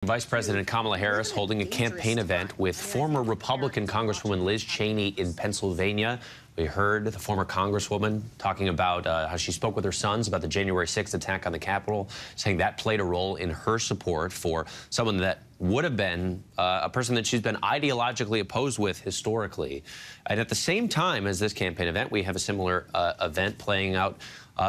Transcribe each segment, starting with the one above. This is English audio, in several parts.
Vice President Kamala Harris holding a campaign event with former Republican Congresswoman Liz Cheney in Pennsylvania. We heard the former Congresswoman talking about how she spoke with her sons about the January 6th attack on the Capitol, saying that played a role in her support for someone that would have been a person that she's been ideologically opposed with historically. And at the same time as this campaign event, we have a similar event playing out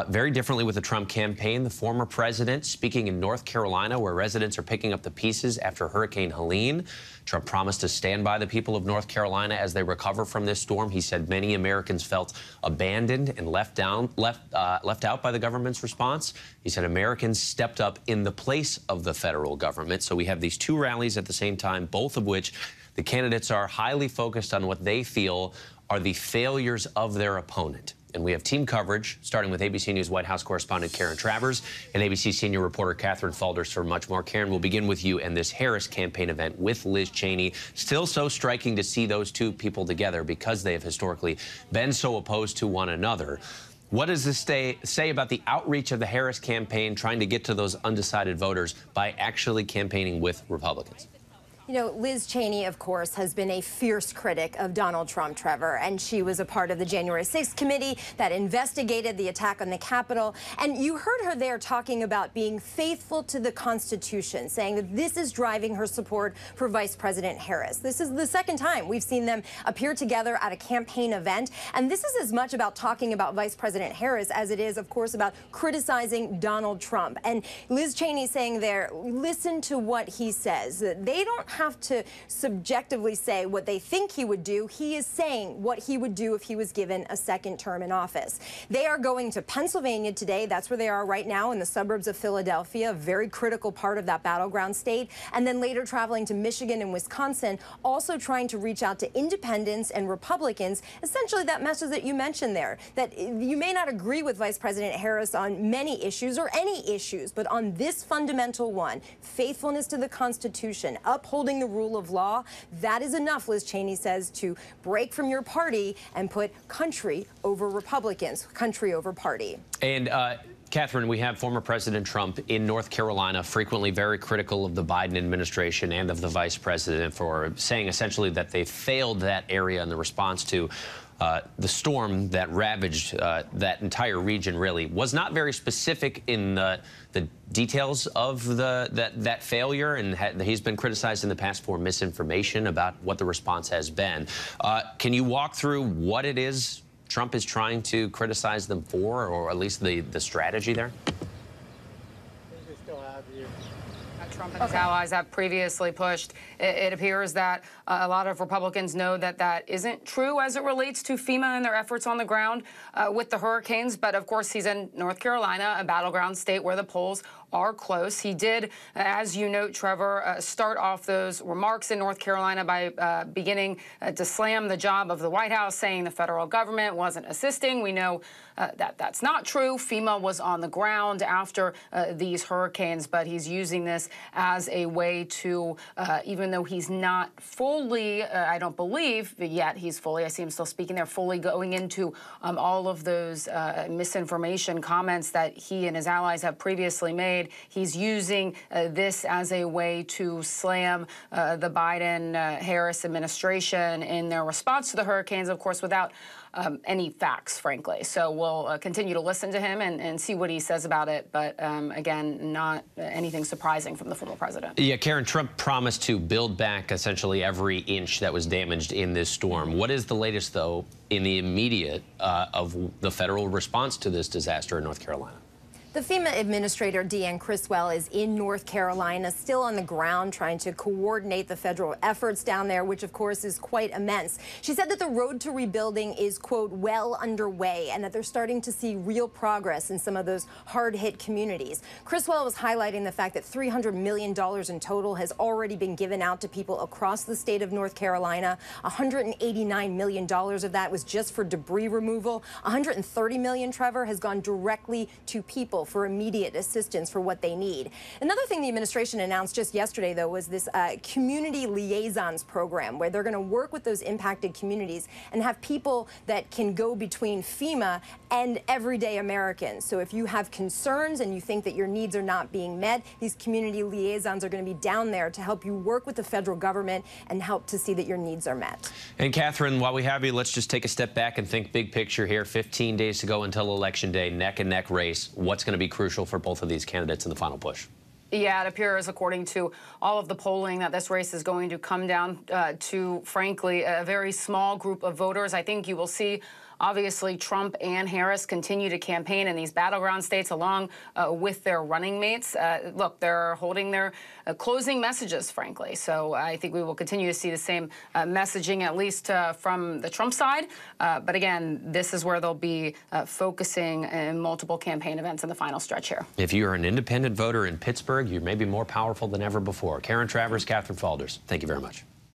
very differently with the Trump campaign. The former president speaking in North Carolina, where residents are picking up the pieces after Hurricane Helene. Trump promised to stand by the people of North Carolina as they recover from this storm. He said many Americans felt abandoned and left out by the government's response. He said Americans stepped up in the place of the federal government. So we have these two rallies at the same time, both of which the candidates are highly focused on what they feel are the failures of their opponent. And we have team coverage, starting with ABC News White House correspondent Karen Travers and ABC senior reporter Catherine Falders for much more. Karen, we'll begin with you and this Harris campaign event with Liz Cheney. Still so striking to see those two people together because they have historically been so opposed to one another. What does this say about the outreach of the Harris campaign trying to get to those undecided voters by actually campaigning with Republicans? You know, Liz Cheney, of course, has been a fierce critic of Donald Trump, Trevor, and she was a part of the January 6th committee that investigated the attack on the Capitol. And you heard her there talking about being faithful to the Constitution, saying that this is driving her support for Vice President Harris. This is the second time we've seen them appear together at a campaign event. And this is as much about talking about Vice President Harris as it is, of course, about criticizing Donald Trump. And Liz Cheney saying there, listen to what he says. They don't have to subjectively say what they think he would do. He is saying what he would do if he was given a second term in office. They are going to Pennsylvania today. That's where they are right now, in the suburbs of Philadelphia, a very critical part of that battleground state. And then later traveling to Michigan and Wisconsin, also trying to reach out to independents and Republicans. Essentially that message that you mentioned there, that you may not agree with Vice President Harris on many issues or any issues, but on this fundamental one, faithfulness to the Constitution, upholding the rule of law, that is enough, Liz Cheney says, to break from your party and put country over Republicans, country over party. And Catherine, we have former President Trump in North Carolina, frequently very critical of the Biden administration and of the vice president for saying essentially that they failed that area in the response to the storm that ravaged that entire region. Really was not very specific in the details of that failure, and he's been criticized in the past for misinformation about what the response has been. Can you walk through what it is Trump is trying to criticize them for, or at least the strategy there? Trump and his allies have previously pushed. It appears that a lot of Republicans know that that isn't true as it relates to FEMA and their efforts on the ground with the hurricanes. But of course, he's in North Carolina, a battleground state where the polls are close. He did, as you note, Trevor, start off those remarks in North Carolina by beginning to slam the job of the White House, saying the federal government wasn't assisting. We know that that's not true. FEMA was on the ground after these hurricanes, but he's using this as a way to, even though he's not fully, I don't believe yet he's fully, I see him still speaking there, fully going into all of those misinformation comments that he and his allies have previously made. He's using this as a way to slam the Biden-Harris administration in their response to the hurricanes, of course, without any facts, frankly. So we'll continue to listen to him and see what he says about it. But again, not anything surprising from the former president. Yeah, Karen, Trump promised to build back essentially every inch that was damaged in this storm. What is the latest, though, in the immediate of the federal response to this disaster in North Carolina? The FEMA administrator, Deanne Criswell, is in North Carolina, still on the ground, trying to coordinate the federal efforts down there, which, of course, is quite immense. She said that the road to rebuilding is, quote, well underway, and that they're starting to see real progress in some of those hard-hit communities. Criswell was highlighting the fact that $300 million in total has already been given out to people across the state of North Carolina. $189 million of that was just for debris removal. $130 million, Trevor, has gone directly to people people for immediate assistance for what they need. Another thing the administration announced just yesterday, though, was this community liaisons program, where they're going to work with those impacted communities and have people that can go between FEMA and everyday Americans. So if you have concerns and you think that your needs are not being met, these community liaisons are going to be down there to help you work with the federal government and help to see that your needs are met. And Catherine, while we have you, let's just take a step back and think big picture here. 15 days to go until Election Day, neck-and-neck race. What's going to be crucial for both of these candidates in the final push? Yeah, it appears, according to all of the polling, that this race is going to come down to, frankly, a very small group of voters. I think you will see, obviously, Trump and Harris continue to campaign in these battleground states along with their running mates. Look, they're holding their closing messages, frankly. So I think we will continue to see the same messaging, at least from the Trump side. But again, this is where they'll be focusing in multiple campaign events in the final stretch here. If you're an independent voter in Pittsburgh, you're maybe more powerful than ever before. Karen Travers, Catherine Falders, thank you very much.